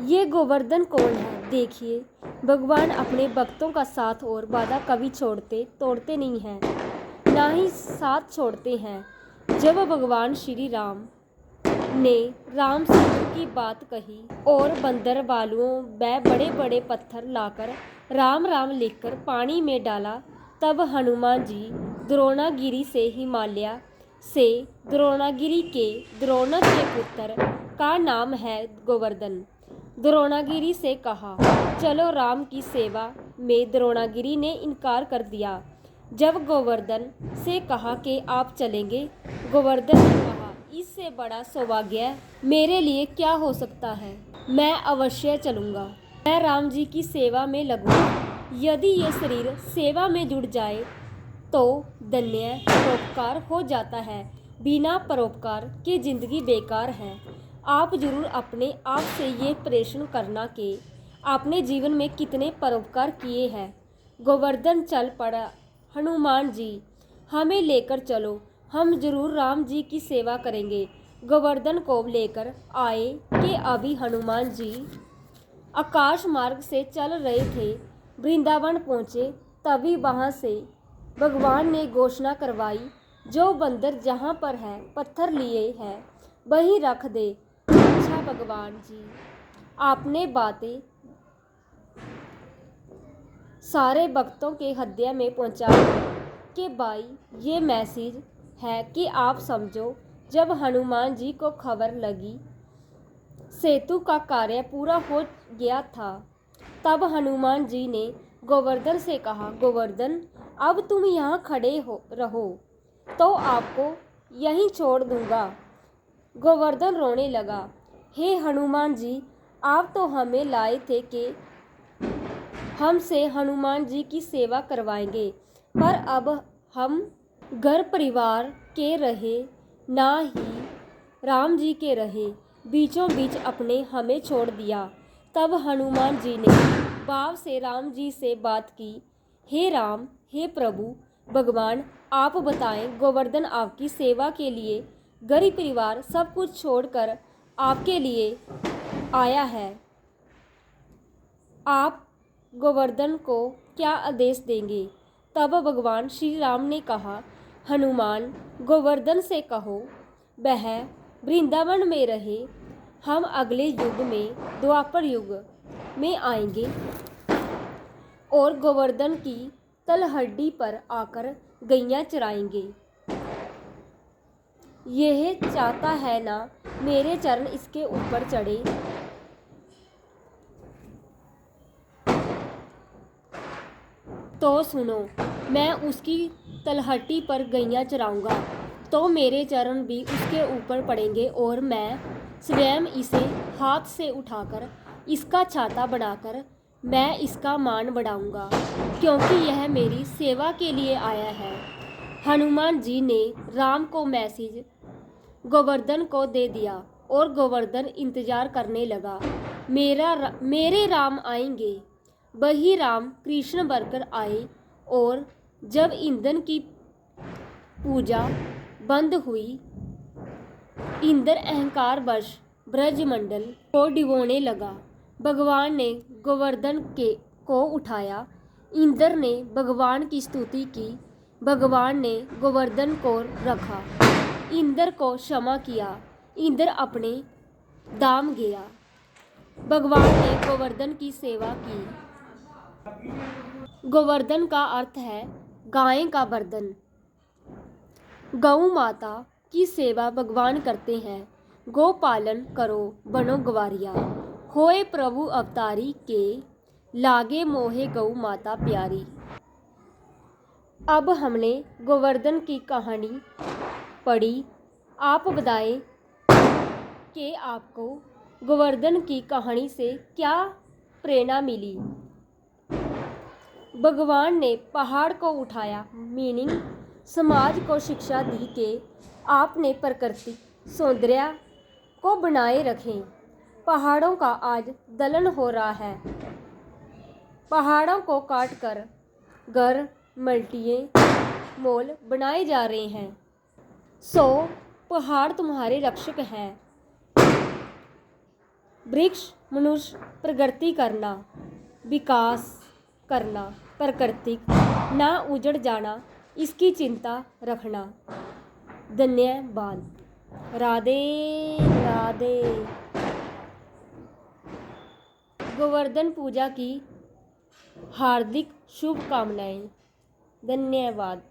ये गोवर्धन कौन है? देखिए, भगवान अपने भक्तों का साथ और वादा कभी तोड़ते नहीं हैं, ना ही साथ छोड़ते हैं। जब भगवान श्री राम ने राम सेतु की बात कही और बंदर बालुओं व बड़े बड़े पत्थर लाकर राम राम लिखकर पानी में डाला, तब हनुमान जी द्रोणागिरी से हिमालय से द्रोणागिरी के द्रोणक के पुत्र का नाम है गोवर्धन। द्रोणागिरी से कहा, चलो राम की सेवा में द्रोणागिरी ने इनकार कर दिया। जब गोवर्धन से कहा कि आप चलेंगे, गोवर्धन ने कहा, इससे बड़ा सौभाग्य मेरे लिए क्या हो सकता है। मैं अवश्य चलूँगा। मैं राम जी की सेवा में लगूंगा। यदि ये शरीर सेवा में जुड़ जाए तो धन्य परोपकार हो जाता है। बिना परोपकार के जिंदगी बेकार है। आप जरूर अपने आप से ये प्रश्न करना कि आपने जीवन में कितने परोपकार किए हैं। गोवर्धन चल पड़ा। हनुमान जी, हमें लेकर चलो, हम जरूर राम जी की सेवा करेंगे। गोवर्धन को लेकर आए कि अभी हनुमान जी आकाश मार्ग से चल रहे थे, वृंदावन पहुँचे, तभी वहाँ से भगवान ने घोषणा करवाई, जो बंदर जहाँ पर है पत्थर लिए है वहीं रख दे। अच्छा भगवान जी, आपने बातें सारे भक्तों के हृदय में पहुँचा कि भाई ये मैसेज है कि आप समझो। जब हनुमान जी को खबर लगी सेतु का कार्य पूरा हो गया था, तब हनुमान जी ने गोवर्धन से कहा, गोवर्धन अब तुम यहाँ खड़े रहो तो आपको यहीं छोड़ दूंगा। गोवर्धन रोने लगा, हे हनुमान जी, आप तो हमें लाए थे कि हमसे हनुमान जी की सेवा करवाएंगे, पर अब हम घर परिवार के रहे ना ही राम जी के रहे, बीचों बीच अपने हमें छोड़ दिया। तब हनुमान जी ने भाव से राम जी से बात की, हे राम, हे प्रभु भगवान, आप बताएं, गोवर्धन आपकी सेवा के लिए घर परिवार सब कुछ छोड़कर आपके लिए आया है। आप गोवर्धन को क्या आदेश देंगे? तब भगवान श्री राम ने कहा, हनुमान, गोवर्धन से कहो वह वृंदावन में रहे, हम अगले युग में द्वापर युग में आएंगे और गोवर्धन की तलहटी पर आकर गैया चराएंगे। यह चाहता है ना मेरे चरण इसके ऊपर चढ़े। तो सुनो, मैं उसकी तलहटी पर गैया चराऊंगा तो मेरे चरण भी उसके ऊपर पड़ेंगे और मैं स्वयं इसे हाथ से उठाकर इसका छाता बनाकर मैं इसका मान बढ़ाऊंगा, क्योंकि यह मेरी सेवा के लिए आया है। हनुमान जी ने राम को मैसेज गोवर्धन को दे दिया और गोवर्धन इंतजार करने लगा, मेरे राम आएंगे। वही राम कृष्ण बनकर आए और जब इंद्र की पूजा बंद हुई, इंद्र अहंकार वश ब्रजमंडल को डिवोने लगा। भगवान ने गोवर्धन को उठाया। इंद्र ने भगवान की स्तुति की। भगवान ने गोवर्धन को रखा। इंद्र को क्षमा किया। इंद्र अपने धाम गया। भगवान ने गोवर्धन की सेवा की। गोवर्धन का अर्थ है गाय का वर्धन। गौ माता की सेवा भगवान करते हैं। गो पालन करो बनो गवारिया, होए प्रभु अवतारी के, लागे मोहे गौ माता प्यारी। अब हमने गोवर्धन की कहानी पढ़ी। आप बताएं कि आपको गोवर्धन की कहानी से क्या प्रेरणा मिली। भगवान ने पहाड़ को उठाया, मीनिंग समाज को शिक्षा दी कि आपने प्रकृति सौंदर्य को बनाए रखें। पहाड़ों का आज दलन हो रहा है। पहाड़ों को काटकर घर, मल्टियाँ, मॉल बनाए जा रहे हैं। सो पहाड़ तुम्हारे रक्षक हैं। वृक्ष मनुष्य प्रगति करना, विकास करना, प्राकृतिक ना उजड़ जाना, इसकी चिंता रखना। धन्यवाद। राधे राधे। गोवर्धन पूजा की हार्दिक शुभकामनाएं। धन्यवाद।